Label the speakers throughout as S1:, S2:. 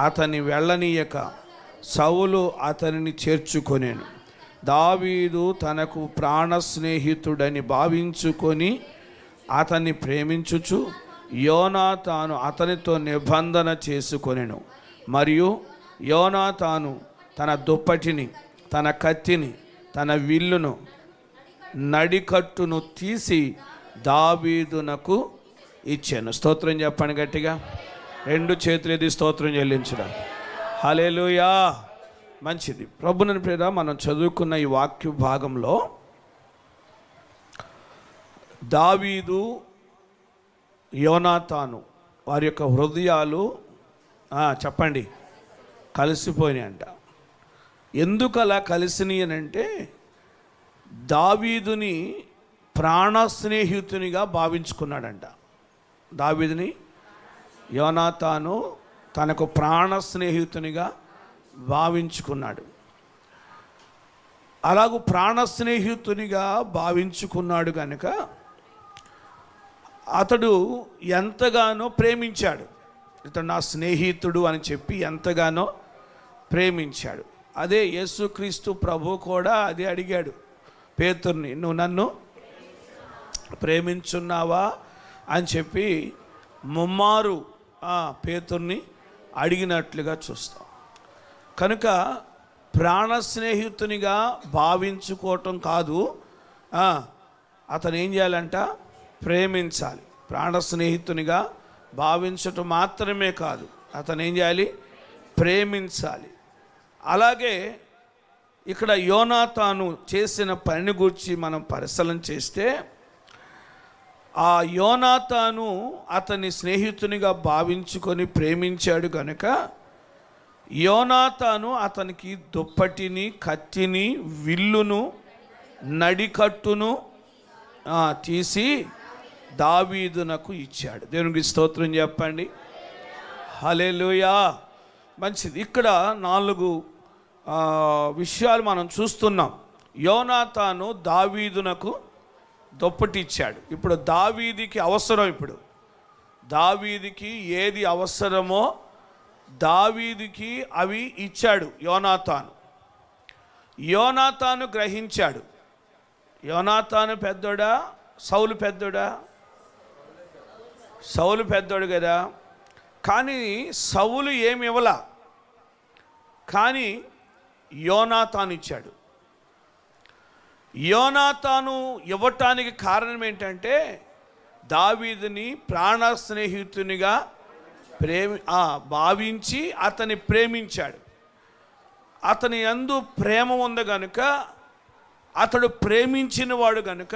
S1: అతని వెళ్ళనీయక సౌలు అతనిని చేర్చుకొనెను. దావీదు తనకు ప్రాణ స్నేహితుడని భావించుకొని అతన్ని ప్రేమించుచు యోనాతాను అతనితో నిబంధన చేసుకొనెను. మరియు యోనాతాను తన దుప్పటిని, తన కత్తిని, తన విల్లును, నడికట్టును తీసి దావీదునకు ఇచ్చాను. స్తోత్రం చెప్పండి గట్టిగా, రెండు చేతులు ఎత్తి స్తోత్రం చెల్లించడం. హల్లెలూయా. మంచిది. ప్రభుని ప్రేమ, మనం చదువుకున్న ఈ వాక్య భాగంలో దావీదు, యోనాతాను వారి యొక్క హృదయాలు చెప్పండి కలిసిపోయినాయంట. ఎందుకు అలా కలిసినాయి అని అంటే, దావీదుని ప్రాణ స్నేహితునిగా భావించుకున్నాడంట. దావీదుని యోనాతాను తనకు ప్రాణ స్నేహితునిగా భావించుకున్నాడు. అలాగూ ప్రాణ స్నేహితునిగా భావించుకున్నాడు కనుక అతడు ఎంతగానో ప్రేమించాడు. ఇతడు నా స్నేహితుడు అని చెప్పి ఎంతగానో ప్రేమించాడు. అదే యేసుక్రీస్తు ప్రభు కూడా అదే అడిగాడు పేతుర్ని, నువ్వు నన్ను ప్రేమించున్నావా అని చెప్పి ముమ్మారు పేతుర్ని అడిగినట్లుగా చూస్తాం. కనుక ప్రాణ స్నేహితునిగా భావించుకోవటం కాదు, అతను ఏం చేయాలంట, ప్రేమించాలి. ప్రాణ స్నేహితునిగా భావించటం మాత్రమే కాదు, అతను ఏం చేయాలి, ప్రేమించాలి. అలాగే ఇక్కడ యోనాతాను చేసిన పని గురించి మనం పరిశీలన చేస్తే, ఆ యోనాతాను అతని స్నేహితునిగా భావించుకొని ప్రేమించాడు కనుక యోనాతాను అతనికి దుప్పటిని, కత్తిని, విల్లును, నడికట్టును తీసి దావీదునకు ఇచ్చాడు. దేవునికి స్తోత్రం చెప్పండి. హల్లెలూయా. మంచిది. ఇక్కడ 4 విషయాలు మనం చూస్తున్నాం. యోనాతాను దావీదునకు దుప్పటి ఇచ్చాడు. ఇప్పుడు దావీదికి అవసరం, ఇప్పుడు దావీదికి ఏది అవసరమో దావీదికి అవి ఇచ్చాడు యోనాతాను. యోనాతాను గ్రహించాడు. యోనాతాను పెద్దోడా, సౌలు పెద్దోడా? సౌలు పెద్దోడు కదా. కానీ సౌలు ఏమి ఇవ్వలా, కానీ యోనాతాను ఇచ్చాడు. యోనాతాను ఇవ్వటానికి కారణం ఏంటంటే, దావీదుని ప్రాణ స్నేహితునిగా భావించి అతని ప్రేమించాడు. అతని యందు ప్రేమ ఉంది కనుక, అతడు ప్రేమించిన వాడు కనుక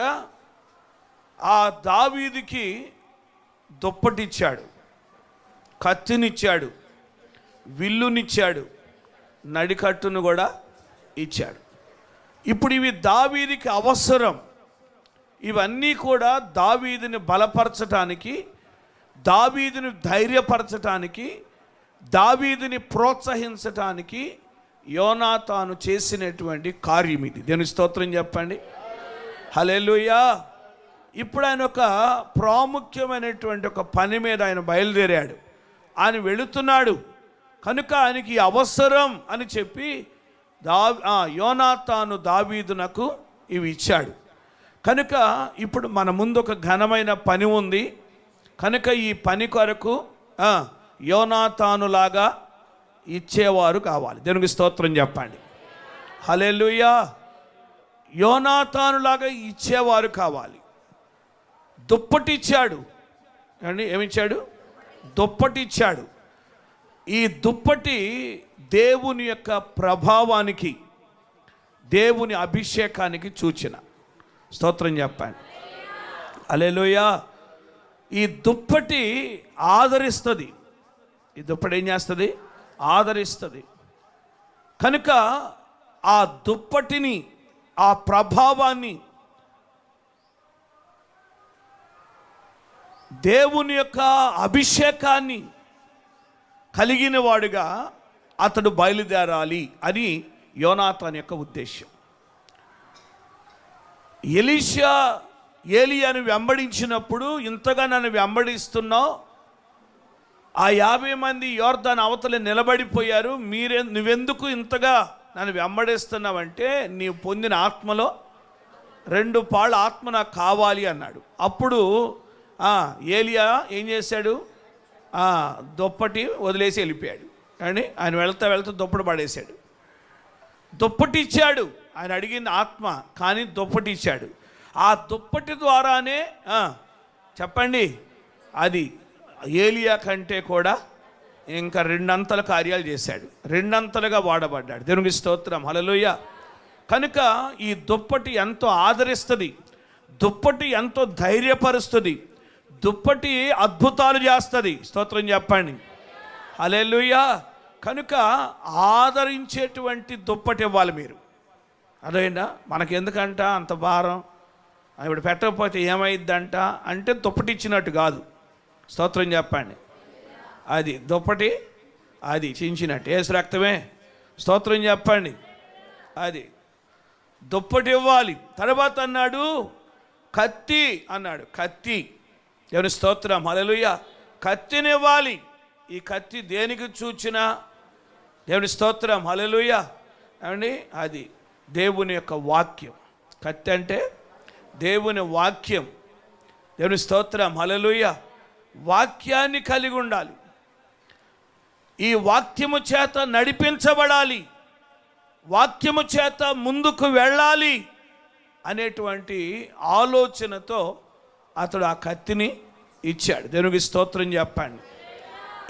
S1: ఆ దావీదుకి దుప్పటిచ్చాడు, కత్తినిచ్చాడు, విల్లునిచ్చాడు, నడికట్టును కూడా ఇచ్చాడు. ఇప్పుడు ఇవి దావీదుకి అవసరం. ఇవన్నీ కూడా దావీదుని బలపరచటానికి, దావీదుని ధైర్యపరచటానికి, దావీదుని ప్రోత్సహించటానికి యోనాతాను చేసినటువంటి కార్యం ఇది. దేవుని స్తోత్రం చెప్పండి. హల్లెలూయా. ఇప్పుడు ఆయన ఒక ప్రాముఖ్యమైనటువంటి ఒక పని మీద ఆయన బయలుదేరాడు. ఆయన వెళుతున్నాడు కనుక ఆయనకి అవసరం అని చెప్పి యోనాతాను దావీదునకు ఇవి ఇచ్చాడు. కనుక ఇప్పుడు మన ముందు ఒక ఘనమైన పని ఉంది కనుక ఈ పని కొరకు యోనాతానులాగా ఇచ్చేవారు కావాలి. దేవునికి స్తోత్రం చెప్పండి. హల్లెలూయా. యోనాతానులాగా ఇచ్చేవారు కావాలి. దుప్పటిచ్చాడు అండి. ఏమిచ్చాడు? దుప్పటిచ్చాడు. ఈ దుప్పటి దేవుని యొక్క ప్రభావానికి, దేవుని అభిషేకానికి సూచన. స్తోత్రం చెప్పండి. హల్లెలూయా. ఈ దుప్పటి ఆదరిస్తుంది. ఈ దుప్పటి ఏం చేస్తుంది? ఆదరిస్తుంది. కనుక ఆ దుప్పటిని, ఆ ప్రభావాన్ని దేవుని యొక్క అభిషేకాన్ని కలిగిన వాడుగా అతడు బయలుదేరాలి అని యోనాతాను యొక్క ఉద్దేశం. ఎలీషా ఏలియాను వెంబడించినప్పుడు, ఇంతగా నన్ను వెంబడిస్తున్నావు, ఆ 50 మంది యోర్దాను అవతల నిలబడిపోయారు. నువ్వెందుకు ఇంతగా నన్ను వెంబడిస్తున్నావంటే నీవు పొందిన ఆత్మలో 2 పాళ్ళు ఆత్మ నాకు కావాలి అన్నాడు. అప్పుడు ఏలియా ఏం చేశాడు? దుప్పటి వదిలేసి వెళ్ళిపోయాడు. కానీ ఆయన వెళ్తా వెళ్తా దుప్పటి పడేశాడు. దుప్పటి ఇచ్చాడు, ఆయన అడిగింది ఆత్మ, కానీ దుప్పటి ఇచ్చాడు. ఆ దుప్పటి ద్వారానే చెప్పండి, అది ఏలియా కంటే కూడా ఇంకా 2 అంతల కార్యాలు చేశాడు, 2 అంతలుగా వాడబడ్డాడు. దేవునికి స్తోత్రం, హల్లెలూయా. కనుక ఈ దుప్పటి ఎంతో ఆదరిస్తుంది, దుప్పటి ఎంతో ధైర్యపరుస్తుంది, దుప్పటి అద్భుతాలు చేస్తుంది. స్తోత్రం చెప్పండి, హల్లెలూయా. కనుక ఆదరించేటువంటి దుప్పటి ఇవ్వాలి మీరు. అదేనా మనకి ఎందుకంట అంత భారం, ఇప్పుడు పెట్టకపోతే ఏమైద్దంట అంటే దుప్పటి ఇచ్చినట్టు కాదు. స్తోత్రం చెప్పండి. అది దుప్పటి, అది చించినట్టు యేసు రక్తమే. స్తోత్రం చెప్పండి. అది దుప్పటి ఇవ్వాలి. తర్వాత అన్నాడు కత్తి అన్నాడు. కత్తి, దేవుని స్తోత్రం, హల్లెలూయా. కత్తిని ఇవ్వాలి. ఈ కత్తి దేనికి చూచినా దేవుని స్తోత్రం, హల్లెలూయా. ఏమండి, అది దేవుని యొక్క వాక్యం. కత్తి అంటే దేవుని వాక్యం. దేవుని స్తోత్రం, హల్లెలూయా. వాక్యాన్ని కలిగి ఉండాలి. ఈ వాక్యము చేత నడిపించబడాలి, వాక్యము చేత ముందుకు వెళ్ళాలి అనేటువంటి ఆలోచనతో అతడు ఆ కత్తిని ఇచ్చాడు. దేవునికి స్తోత్రం చెప్పండి.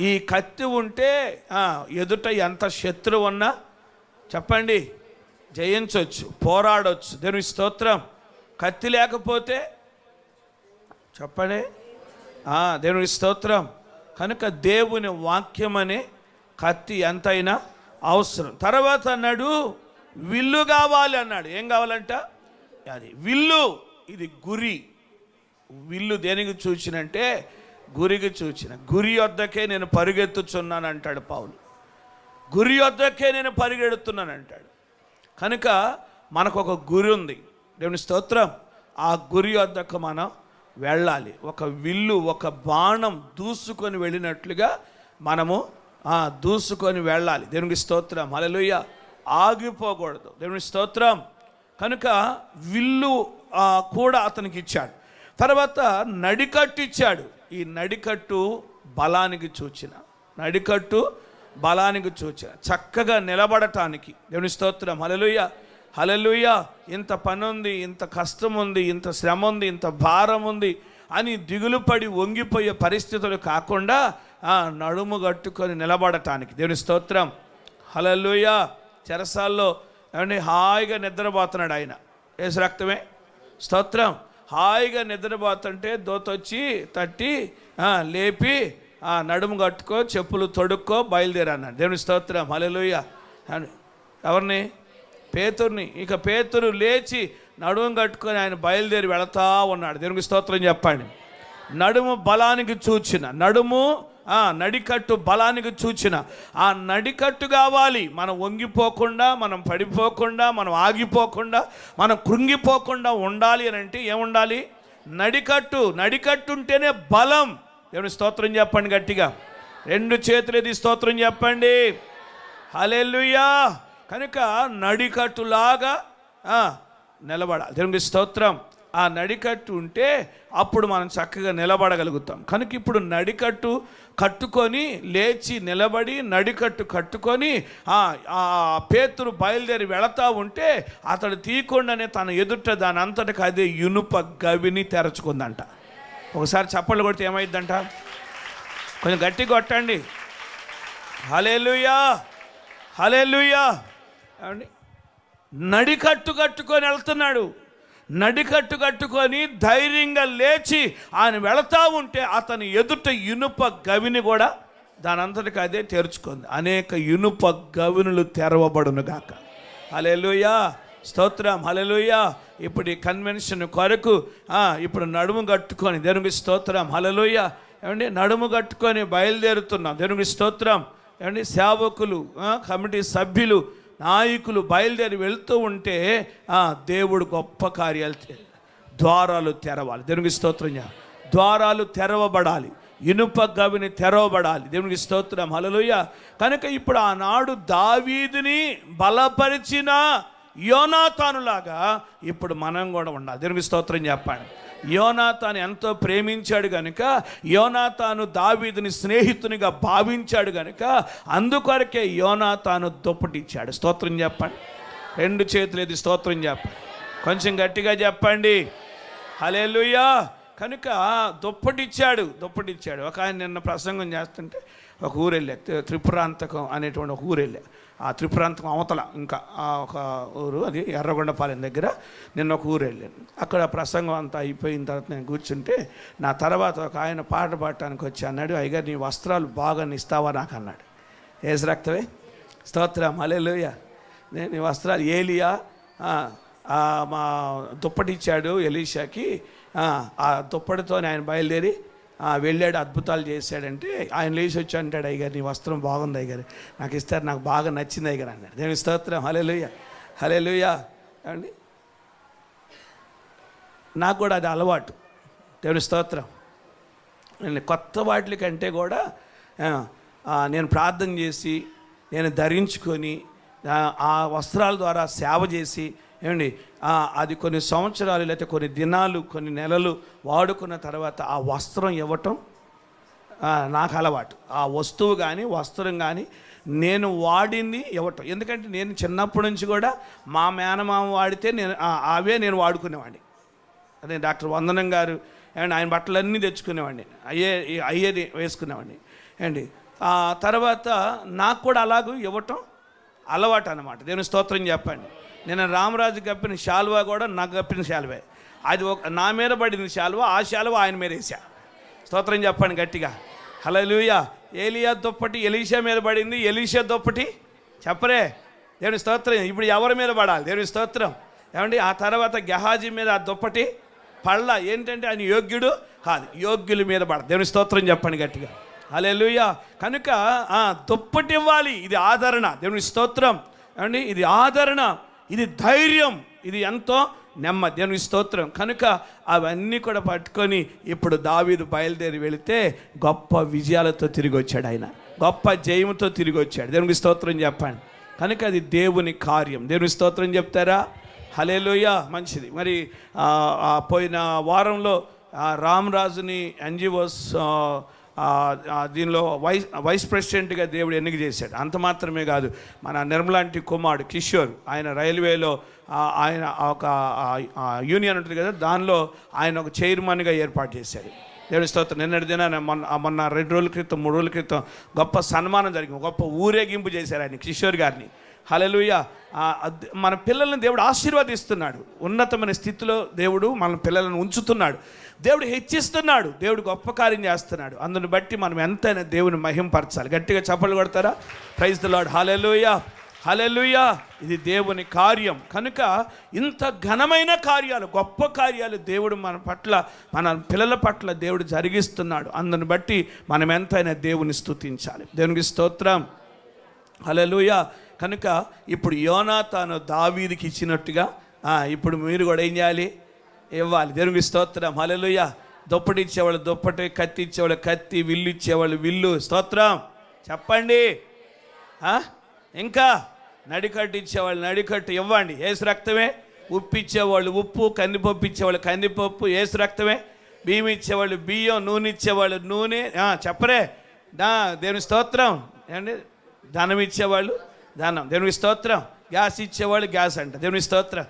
S1: ఈ కత్తి ఉంటే ఎదుట ఎంత శత్రువు ఉన్నా చెప్పండి జయించవచ్చు, పోరాడవచ్చు. దేవునికి స్తోత్రం. కత్తి లేకపోతే చెప్పండి, దేవునికి స్తోత్రం. కనుక దేవుని వాక్యం అనే కత్తి ఎంతైనా అవసరం. తర్వాత అన్నాడు విల్లు కావాలి అన్నాడు. ఏం కావాలంట? అది విల్లు. ఇది గురి. విల్లు దేనికి చూచినంటే గురికి చూచిన. గురి వద్దకే నేను పరిగెత్తుచున్నాను అంటాడు పౌలు. గురి వద్దకే నేను పరిగెడుతున్నాను అంటాడు. కనుక మనకు ఒక గురి ఉంది. దేవుని స్తోత్రం. ఆ గురి వద్దకు మనం వెళ్ళాలి. ఒక విల్లు, ఒక బాణం దూసుకొని వెళ్ళినట్లుగా మనము దూసుకొని వెళ్ళాలి. దేవునికి స్తోత్రం, హల్లెలూయా. ఆగిపోకూడదు. దేవుని స్తోత్రం. కనుక విల్లు కూడా అతనికి ఇచ్చాడు. తర్వాత నడికట్టు ఇచ్చాడు. ఈ నడికట్టు బలానికి సూచన. నడికట్టు బలానికి సూచన, చక్కగా నిలబడటానికి. దేవుని స్తోత్రం, హల్లెలూయా, హల్లెలూయా. ఇంత పని ఉంది, ఇంత కష్టం ఉంది, ఇంత శ్రమ ఉంది, ఇంత భారం ఉంది అని దిగులు పడి వంగిపోయే పరిస్థితులు కాకుండా నడుము కట్టుకొని నిలబడటానికి. దేవుని స్తోత్రం, హల్లెలూయా. చెరసాల్లో ఏమంటే హాయిగా నిద్రపోతున్నాడు ఆయన. యేసు రక్తమే. స్తోత్రం. హాయిగా నిద్రపోతుంటే దోతొచ్చి తట్టి లేపి నడుము కట్టుకో, చెప్పులు తొడుక్కో, బయలుదేరన్నాడు. దేవుని స్తోత్రం, హల్లెలూయా. ఎవరిని? పేతురుని. ఇక పేతురు లేచి నడుము కట్టుకొని ఆయన బయలుదేరి వెళతా ఉన్నాడు. దేవునికి స్తోత్రం చెప్పండి. నడుము బలానికి చూచిన, నడుము నడికట్టు బలానికి చూచిన. ఆ నడికట్టు కావాలి. మనం వంగిపోకుండా, మనం పడిపోకుండా, మనం ఆగిపోకుండా, మనం కృంగిపోకుండా ఉండాలి అని అంటే ఏముండాలి? నడికట్టు. నడికట్టు ఉంటేనే బలం. దేవుని స్తోత్రం చెప్పండి గట్టిగా. 2 చేతులు ఎత్తి స్తోత్రం చెప్పండి, హల్లెలూయా. కనుక నడికట్టులాగా నిలబడాలి. దేవునికి స్తోత్రం. ఆ నడికట్టు ఉంటే అప్పుడు మనం చక్కగా నిలబడగలుగుతాం. కనుక ఇప్పుడు నడికట్టు కట్టుకొని లేచి నిలబడి నడికట్టు కట్టుకొని పేతురు బయలుదేరి వెళతా ఉంటే అతడు తీయకుండానే తన ఎదుట దాని అంతటికి అదే ఇనుప గవిని తెరచుకుందంట. ఒకసారి చప్పట్లు కొడితే ఏమైందంట? కొంచెం గట్టి కొట్టండి. హల్లెలూయా, హల్లెలూయా. ఏమండి, నడికట్టు కట్టుకొని వెళ్తున్నాడు. నడికట్టు కట్టుకొని ధైర్యంగా లేచి ఆయన వెళతా ఉంటే అతని ఎదుట ఇనుప గవిని కూడా దాని అంతటికి అదే తెరుచుకుంది. అనేక ఇనుప గవినులు తెరవబడును గాక. హల్లెలూయా, స్తోత్రం, హల్లెలూయా. ఇప్పుడు ఈ కన్వెన్షన్ కొరకు ఇప్పుడు నడుము కట్టుకొని, దేవునికి స్తోత్రం, హల్లెలూయా. ఏమండి, నడుము కట్టుకొని బయలుదేరుతున్నాం. దేవునికి స్తోత్రం. ఏమండి, సేవకులు, కమిటీ సభ్యులు, నాయకులు బయలుదేరి వెళ్తూ ఉంటే దేవుడు గొప్ప కార్యాలు, ద్వారాలు తెరవాలి. దేవునికి స్తోత్రం. ద్వారాలు తెరవబడాలి. ఇనుప గవిని తెరవబడాలి. దేవునికి స్తోత్రం, హల్లెలూయా. కనుక ఇప్పుడు ఆనాడు దావీదుని బలపరిచిన యోనాతానులాగా ఇప్పుడు మనం కూడా ఉండాలి. దేవునికి స్తోత్రం చెప్పండి. యోనాతాను ఎంతో ప్రేమించాడు కనుక, యోనాతాను దావీదుని స్నేహితునిగా భావించాడు కనుక, అందుకొరకే యోనాతాను దుప్పటిచ్చాడు. స్తోత్రం చెప్పండి. 2 చేతులు ఎత్తి స్తోత్రం చెప్పండి. కొంచెం గట్టిగా చెప్పండి, హల్లెలూయా. కనుక దుప్పటిచ్చాడు. ఒక ఆయన నిన్న ప్రసంగం చేస్తుంటే ఒక ఊరు వెళ్ళా, త్రిపురాంతకం అనేటువంటి ఒక ఊరు వెళ్ళా. ఆ త్రిపురాంతకం అవతల ఇంకా ఒక ఊరు, అది ఎర్రగొండపాలెం దగ్గర. నిన్న ఒక ఊరు వెళ్ళాను. అక్కడ ప్రసంగం అంతా అయిపోయిన తర్వాత నేను కూర్చుంటే నా తర్వాత ఒక ఆయన పాట పాడటానికి వచ్చి అన్నాడు, అయ్యగారు నీ వస్త్రాలు బాగా ఇస్తావా నాకు అన్నాడు. ఏసు రక్తమే, స్తోత్రం, హల్లెలూయా. నేను నీ వస్త్రాలు ఏలియా మా దుప్పటిచ్చాడు ఎలీషాకి, ఆ దుప్పటితో ఆయన బయలుదేరి వెళ్ళాడు, అద్భుతాలు చేశాడంటే ఆయన లేచి వచ్చి అంటాడు, అయ్యగారు నీ వస్త్రం బాగుంది అయ్యగారు, నాకు ఇస్తారు, నాకు బాగా నచ్చింది అయ్యగారు అన్నాడు. దేవుని స్తోత్రం, హల్లెలూయా, హల్లెలూయా. అండి నాకు కూడా అది అలవాటు. దేవుని స్తోత్రం. నేను కొత్త వాటి కంటే కూడా నేను ప్రార్థన చేసి నేను ధరించుకొని ఆ వస్త్రాల ద్వారా సేవ చేసి ఏమండి అది కొన్ని సంవత్సరాలు లేకపోతే కొన్ని దినాలు కొన్ని నెలలు వాడుకున్న తర్వాత ఆ వస్త్రం ఇవ్వటం నాకు అలవాటు. ఆ వస్తువు కానీ వస్త్రం కానీ నేను వాడింది ఇవ్వటం. ఎందుకంటే నేను చిన్నప్పటి నుంచి కూడా మా మేనమామ వాడితే అవే నేను వాడుకునేవాడిని. అదే డాక్టర్ వందనం గారు అండ్ ఆయన బట్టలన్నీ తెచ్చుకునేవాడిని, అయ్యేది వేసుకునేవాడిని అండి. తర్వాత నాకు కూడా అలాగూ ఇవ్వటం అలవాటు అన్నమాట. దేవుని స్తోత్రం చెప్పండి. నేను రామరాజు కప్పిన శాలువా కూడా నాకు కప్పిన శాలువే. అది నా మీద పడిన శాలువా, ఆ శాలువా ఆయన మీద వేసా. స్తోత్రం చెప్పండి గట్టిగా, హల్లెలూయా. ఏలియా దుప్పటి ఎలీషా మీద పడింది, ఎలీషా దుప్పటి చెప్పరే. దేవుని స్తోత్రం. ఇప్పుడు ఎవరి మీద పడాలి? దేవుని స్తోత్రం. ఏమండి ఆ తర్వాత గెహాజీ మీద ఆ దుప్పటి పళ్ళ. ఏంటంటే ఆయన యోగ్యుడు కాదు, యోగ్యుల మీద పడాలి. దేవుని స్తోత్రం చెప్పండి గట్టిగా, హల్లెలూయా. కనుక దుప్పటి ఇవ్వాలి. ఇది ఆదరణ. దేవుని స్తోత్రం. ఏమండి ఇది ఆదరణ, ఇది ధైర్యం, ఇది ఎంతో నెమ్మది. దేవుని స్తోత్రం. కనుక అవన్నీ కూడా పట్టుకొని ఇప్పుడు దావీదు బయలుదేరి వెళితే గొప్ప విజయాలతో తిరిగి వచ్చాడు. ఆయన గొప్ప జయముతో తిరిగి వచ్చాడు. దేవునికి స్తోత్రం చెప్పండి. కనుక అది దేవుని కార్యం. దేవుని స్తోత్రం చెప్తారా? హల్లెలూయా. మంచిది. మరి పోయిన వారంలో రామరాజుని ఎన్జిఓస్ దీనిలో వైస్ ప్రెసిడెంట్గా దేవుడు ఎన్నిక చేశాడు. అంత మాత్రమే కాదు, మన నిర్మలాంటి కుమారుడు కిషోర్, ఆయన రైల్వేలో ఆయన ఒక యూనియన్ ఉంటుంది కదా, దానిలో ఆయన ఒక చైర్మన్గా ఏర్పాటు చేశాడు. దేవుని స్తోత్రం. నిన్నటి దిన మొన్న 2 రోజుల క్రితం 3 రోజుల క్రితం గొప్ప సన్మానం జరిగింది. గొప్ప ఊరేగింపు చేశారు ఆయన కిషోర్ గారిని. హల్లెలూయా. మన పిల్లల్ని దేవుడు ఆశీర్వదిస్తున్నాడు. ఉన్నతమైన స్థితిలో దేవుడు మన పిల్లలను ఉంచుతున్నాడు. దేవుడు హెచ్చిస్తున్నాడు. దేవుడు గొప్ప కార్యం చేస్తున్నాడు. అందుని బట్టి మనం ఎంతైనా దేవుని మహింపరచాలి. గట్టిగా చప్పట్లు కొడతారా? Praise the Lord. Hallelujah, hallelujah. ఇది దేవుని కార్యం. కనుక ఇంత ఘనమైన కార్యాలు, గొప్ప కార్యాలు దేవుడు మన పట్ల, మన పిల్లల పట్ల దేవుడు జరిగిస్తున్నాడు. అందుని బట్టి మనం ఎంతైనా దేవుని స్తుతించాలి. దేవునికి స్తోత్రం, హల్లెలూయా. కనుక ఇప్పుడు యోనాతాను దావీదుకి ఇచ్చినట్టుగా ఇప్పుడు మీరు కూడా ఏం చేయాలి? ఇవ్వాలి. దేవునికి స్తోత్రం, హల్లెలూయా. దుప్పటి ఇచ్చేవాళ్ళు దుప్పటి, కత్తి ఇచ్చేవాళ్ళు కత్తి, విల్లు ఇచ్చేవాళ్ళు విల్లు. స్తోత్రం చెప్పండి. ఇంకా నడికట్టు ఇచ్చేవాళ్ళు నడికట్టు ఇవ్వండి. యేసు రక్తమే. ఉప్పు ఇచ్చేవాళ్ళు ఉప్పు, కందిపప్పు ఇచ్చేవాళ్ళు కందిపప్పు, యేసు రక్తమే. బియ్యం ఇచ్చేవాళ్ళు బియ్యం, నూనె ఇచ్చేవాళ్ళు నూనె. చెప్పరే. దేవుని స్తోత్రం. ఏమండి ధనం ఇచ్చేవాళ్ళు ధనం. దేవుని స్తోత్రం. గ్యాస్ ఇచ్చేవాళ్ళు గ్యాస్ అంట. దేవుని స్తోత్రం.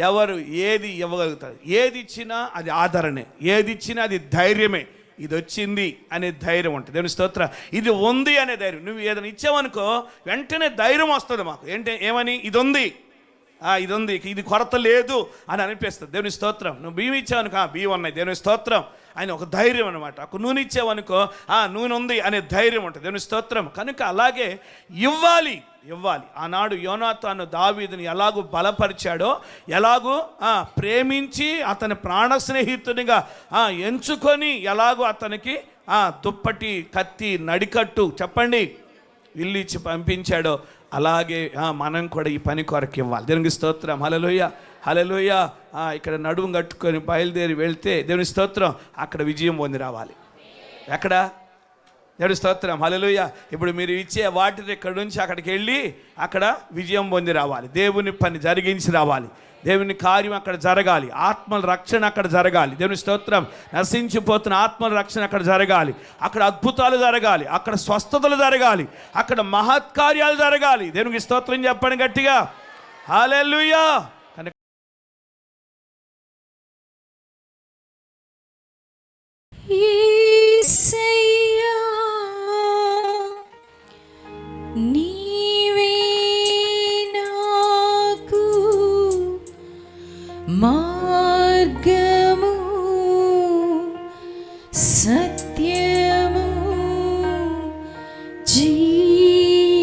S1: ఎవరు ఏది ఇవ్వగలుగుతారు? ఏది ఇచ్చినా అది ఆదరణే, ఏది ఇచ్చినా అది ధైర్యమే. ఇది వచ్చింది అనే ధైర్యం ఉంటుంది. దేవుని స్తోత్రం. ఇది ఉంది అనే ధైర్యం. నువ్వు ఏదైనా ఇచ్చావనుకో వెంటనే ధైర్యం వస్తుంది మాకు. ఏమని? ఇది ఉంది, ఇది ఉంది, ఇది కొరత లేదు అని అనిపిస్తుంది. దేవుని స్తోత్రం. నువ్వు బియ్యం ఇచ్చావనుకో బియ్యం ఉన్నాయి. దేవుని స్తోత్రం. ఆయన ఒక ధైర్యం అనమాట. ఒక నూనె ఇచ్చావనుకో నూనె ఉంది అనే ధైర్యం ఉంటుంది. దేవుని స్తోత్రం. కనుక అలాగే ఇవ్వాలి. ఆనాడు యోనాతాను దావీదుని ఎలాగూ బలపరిచాడో, ఎలాగూ ప్రేమించి అతని ప్రాణ స్నేహితునిగా ఎంచుకొని ఎలాగూ అతనికి దుప్పటి, కత్తి, నడికట్టు చెప్పండి విల్లు ఇచ్చి పంపించాడో, అలాగే మనం కూడా ఈ పని కొరకు ఇవ్వాలి. దేవునికి స్తోత్రం. హల్లెలూయా, హల్లెలూయా. ఇక్కడ నడుము కట్టుకొని బయలుదేరి వెళ్తే దేవుని స్తోత్రం, అక్కడ విజయం పొంది రావాలి. ఎక్కడ? దేవుడి స్తోత్రం, హల్లెలూయా. ఇప్పుడు మీరు ఇచ్చే వాటిని ఇక్కడి నుంచి అక్కడికి వెళ్ళి అక్కడ విజయం పొంది రావాలి. దేవుని పని జరిగించి రావాలి. దేవుని కార్యం అక్కడ జరగాలి. ఆత్మల రక్షణ అక్కడ జరగాలి. దేవుని స్తోత్రం. నశించిపోతున్న ఆత్మల రక్షణ అక్కడ జరగాలి. అక్కడ అద్భుతాలు జరగాలి. అక్కడ స్వస్థతలు జరగాలి. అక్కడ మహత్కార్యాలు జరగాలి. దేవునికి స్తోత్రం చెప్పండి గట్టిగా, హల్లెలూయా.
S2: మార్గము సత్యము జీవమయా,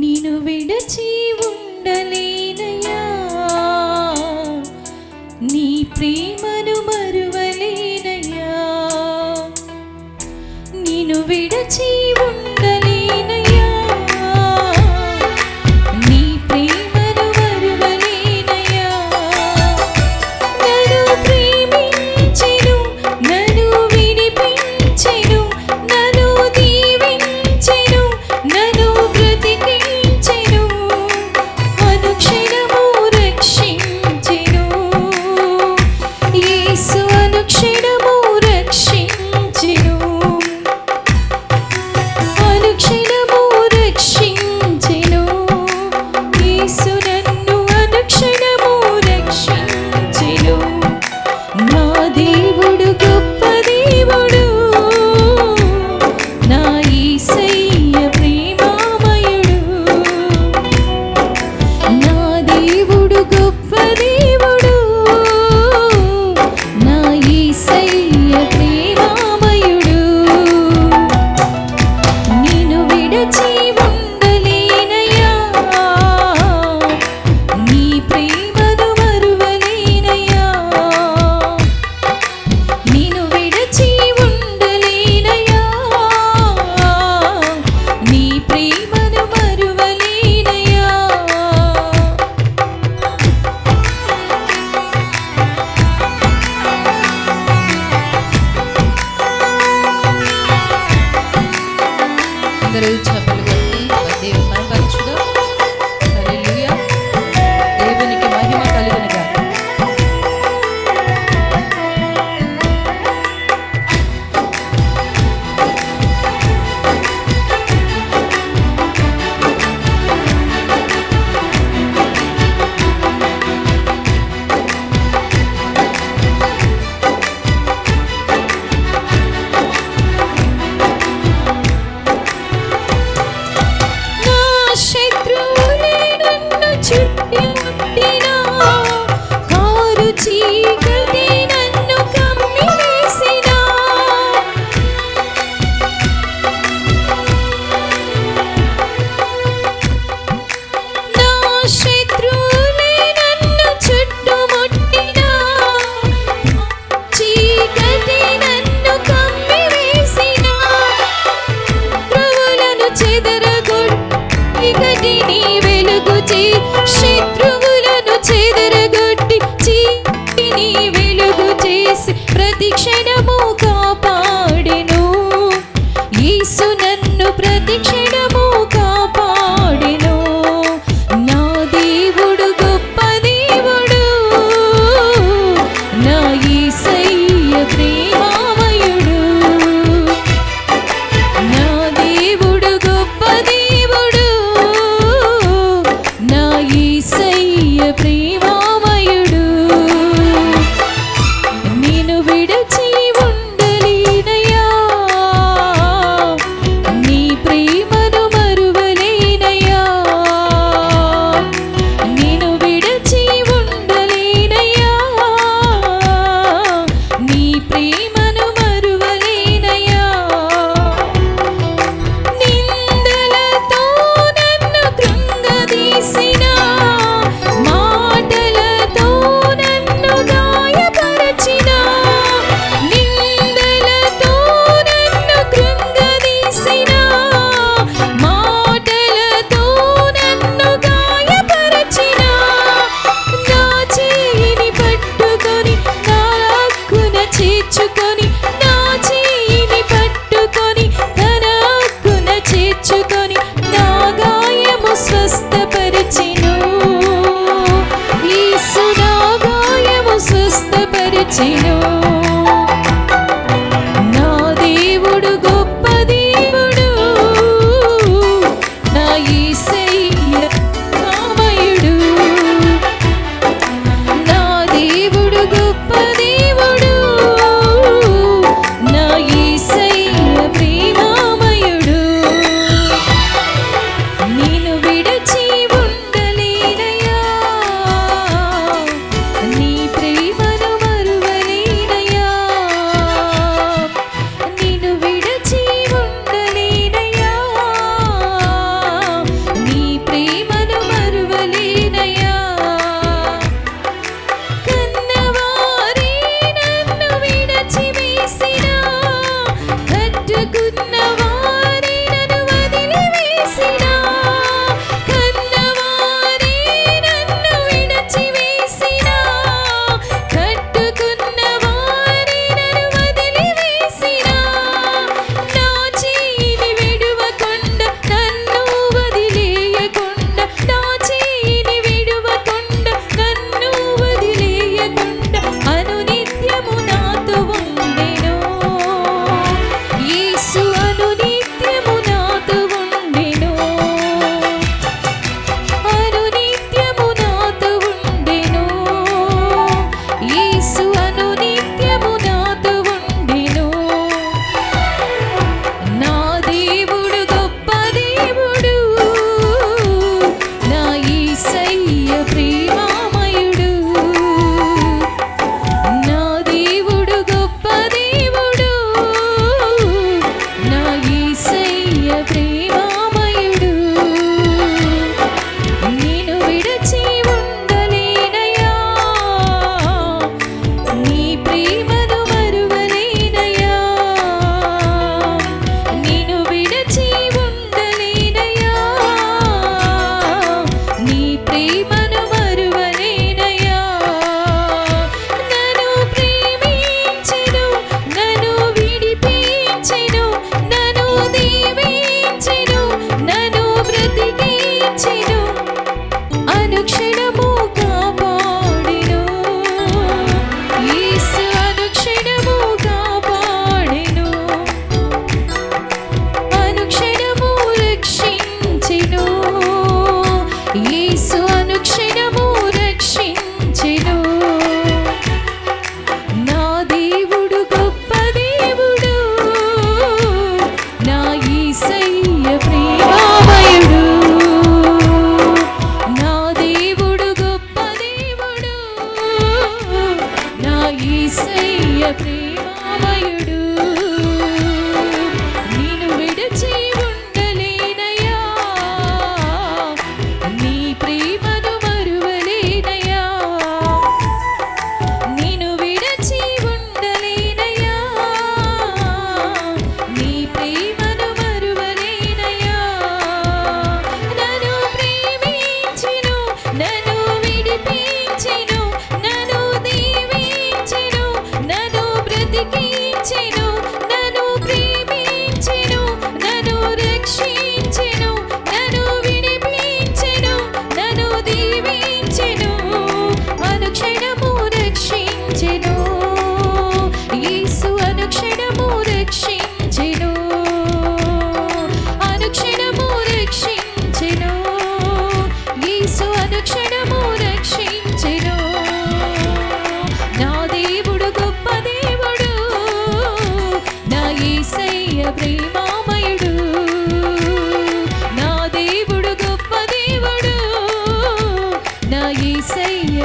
S2: నిన్ను విడచి ఉండలేనయ్యా, నీ ప్రేమను మరువలేనయ్యా, నిన్ను విడచి ఉండలేనయ్యా, నీ ప్రేమను మరువలేనయ్యా. నన్ను ప్రేమించెను, నన్ను విడిపించెను, నన్ను దీవించెను, నన్ను బ్రతికించెను, అనుక్షణము రక్షించెను. యేసు అనుక్షణము రక్షించెను, అనుక్షణము రక్షించెను. యేసు నన్ను అనుక్షణము రక్షించెను. నా దేవుడు గొప్ప దేవుడు, నా యేసయ్య ప్రేమామయుడు. నా దేవుడు గొప్ప దేవుడు, నా యేసయ్య ప్రేమామయుడు. నిన్ను విడచి ఉండలేనయ్యా, నీ ప్రేమను మరువలేనయ్యా, నిన్ను విడచి ఉండలేనయ్యా, నీ ప్రేమను మరువలేనయ్యా. అందరూ చప్పట్లు కొట్టి దేవుని మహిమపరచుదాం. హల్లెలూయా. దేవునికి మహిమ కలుగును గాక. నా శత్రువులే నన్ను చుట్టుముట్టినా, కారు చీకటి నన్ను కమ్మివేసినా, నా శత్రువులే నన్ను చుట్టుముట్టినా, చీకటి నన్ను కమ్మివేసినా, శత్రువులను చెదరగొట్టి నీ వెలుగు శత్రువులను చెదరగొట్టి నీ వెలుగు చేసి ప్రతి క్షణము కాపాడెను. యేసు నన్ను ప్రతి క్షణము కాపాడెను. నా దేవుడు గొప్ప దేవుడు, నా యేసయ్య ప్రేమామయుడు. నా దేవుడు గొప్ప దేవుడు, నా యేసయ్య ప్రేమామయుడు. నిన్ను విడచి ఉండలేనయ్యా, నీ ప్రేమ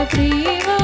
S2: ప్రేమ